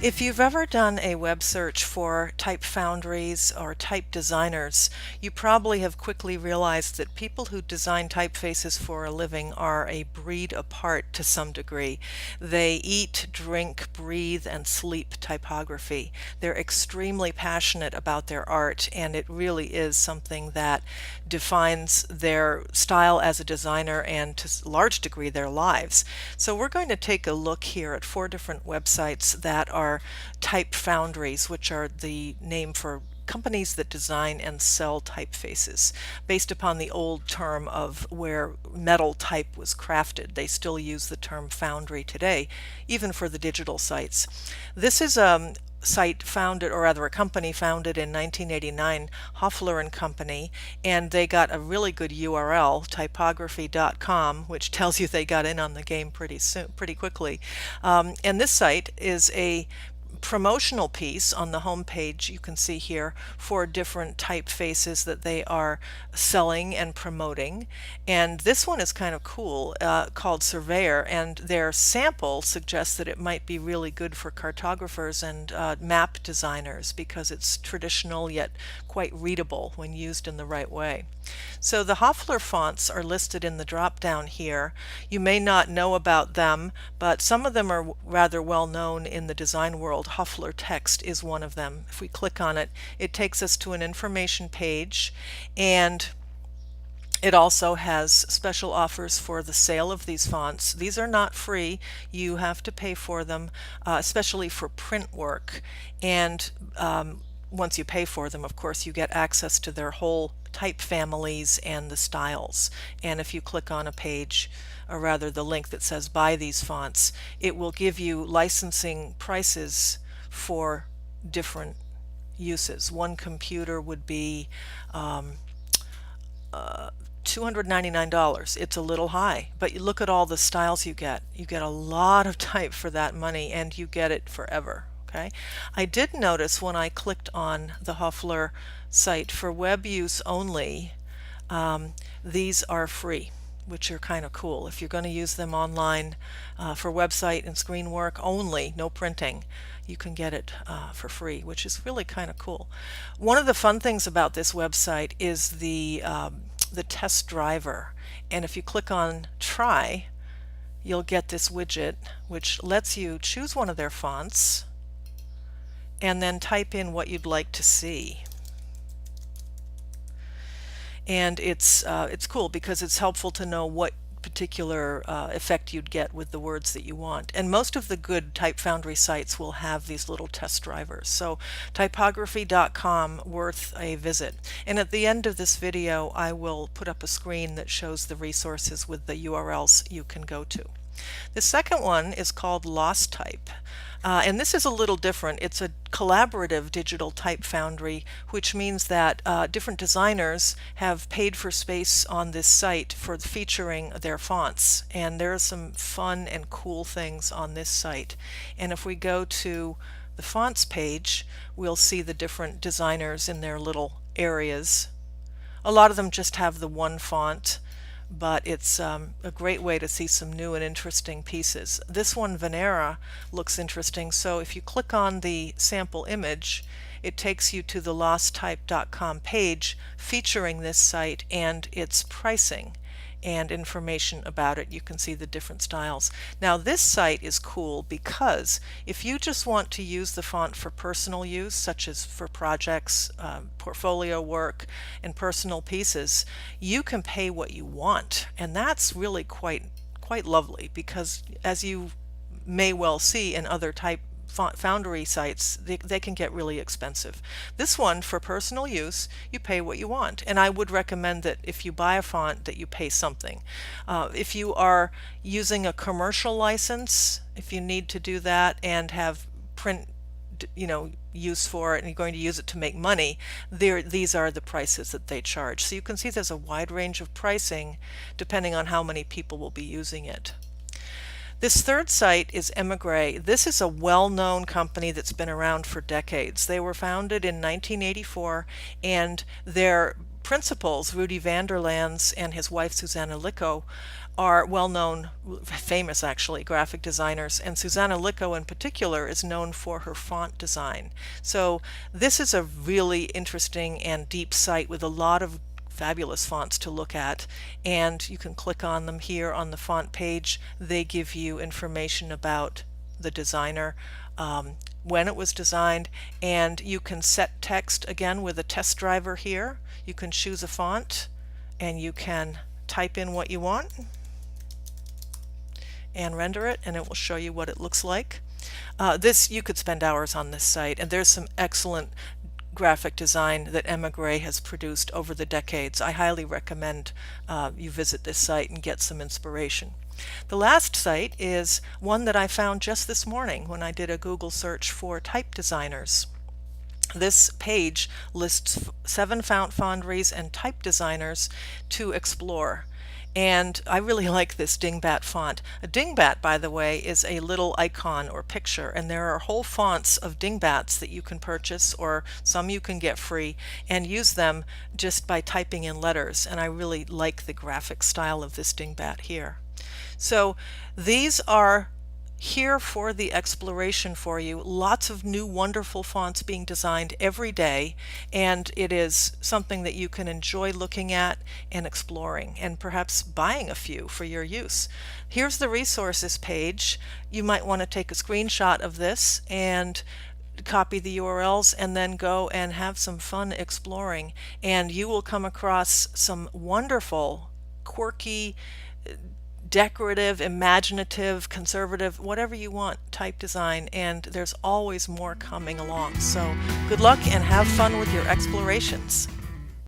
If you've ever done a web search for type foundries or type designers, you probably have quickly realized that people who design typefaces for a living are a breed apart to some degree. They eat, drink, breathe, and sleep typography. They're extremely passionate about their art, and it really is something that defines their style as a designer and to a large degree their lives. So we're going to take a look here at 4 different websites that are type foundries, which are the name for companies that design and sell typefaces based upon the old term of where metal type was crafted. They still use the term foundry today, even for the digital sites. This is a site founded, or rather a company founded in 1989, Hoffler and Company, and they got a really good URL, typography.com, which tells you they got in on the game pretty quickly. And this site is a promotional piece on the home page. You can see here 4 different typefaces that they are selling and promoting, and this one is kind of cool, called Surveyor, and their sample suggests that it might be really good for cartographers and map designers because it's traditional yet quite readable when used in the right way. So the Hoffler fonts are listed in the drop down here. You may not know about them, but some of them are rather well known in the design world. Hoffler Text is one of them. If we click on it, it takes us to an information page, and it also has special offers for the sale of these fonts. These are not free. You have to pay for them, especially for print work. And once you pay for them, of course, you get access to their whole type families and the styles. And if you click on a page, or rather the link that says buy these fonts, it will give you licensing prices for different uses. One computer would be $299. It's a little high, but you look at all the styles you get. You get a lot of type for that money, and you get it forever. Okay. I did notice when I clicked on the Hoffler site for web use only, these are free, which are kind of cool. If you're going to use them online for website and screen work only, no printing, you can get it for free, which is really kind of cool. One of the fun things about this website is the test driver, and if you click on try, you'll get this widget which lets you choose one of their fonts and then type in what you'd like to see. And it's cool because it's helpful to know what particular effect you'd get with the words that you want. And most of the good Type Foundry sites will have these little test drivers. So typography.com, worth a visit. And at the end of this video, I will put up a screen that shows the resources with the URLs you can go to. The second one is called Lost Type. And this is a little different. It's a collaborative digital type foundry, which means that different designers have paid for space on this site for featuring their fonts. And there are some fun and cool things on this site. And if we go to the fonts page, we'll see the different designers in their little areas. A lot of them just have the one font, but it's a great way to see some new and interesting pieces. This one, Venera, looks interesting. So if you click on the sample image, it takes you to the losttype.com page featuring this site and its pricing and information about it. You can see the different styles. Now this site is cool because if you just want to use the font for personal use, such as for projects, portfolio work, and personal pieces, you can pay what you want, and that's really quite lovely because, as you may well see in other type foundry sites, they can get really expensive. This one, for personal use, you pay what you want, and I would recommend that if you buy a font that you pay something. If you are using a commercial license, if you need to do that and have print use for it and you're going to use it to make money, these are the prices that they charge. So you can see there's a wide range of pricing depending on how many people will be using it. This third site is Migr. This is a well-known company that's been around for decades. They were founded in 1984, and their principals, Rudy Vanderlands and his wife Susanna Licco, are well-known, famous actually, graphic designers, and Susanna Licco in particular is known for her font design. So this is a really interesting and deep site with a lot of fabulous fonts to look at, and you can click on them here on the font page. They give you information about the designer, when it was designed, and you can set text again with a test driver here. You can choose a font and you can type in what you want and render it, and it will show you what it looks like. This, you could spend hours on this site, and there's some excellent graphic design that Emma Gray has produced over the decades. I highly recommend you visit this site and get some inspiration. The last site is one that I found just this morning when I did a Google search for type designers. This page lists 7 font foundries and type designers to explore. And I really like this Dingbat font. A Dingbat, by the way, is a little icon or picture, and there are whole fonts of Dingbats that you can purchase, or some you can get free, and use them just by typing in letters. And I really like the graphic style of this Dingbat here. So these are here for the exploration for you. Lots of new wonderful fonts being designed every day, and it is something that you can enjoy looking at and exploring, and perhaps buying a few for your use. Here's the resources page. You might want to take a screenshot of this and copy the URLs and then go and have some fun exploring, and you will come across some wonderful, quirky, decorative, imaginative, conservative, whatever you want, type design, and there's always more coming along. So good luck and have fun with your explorations.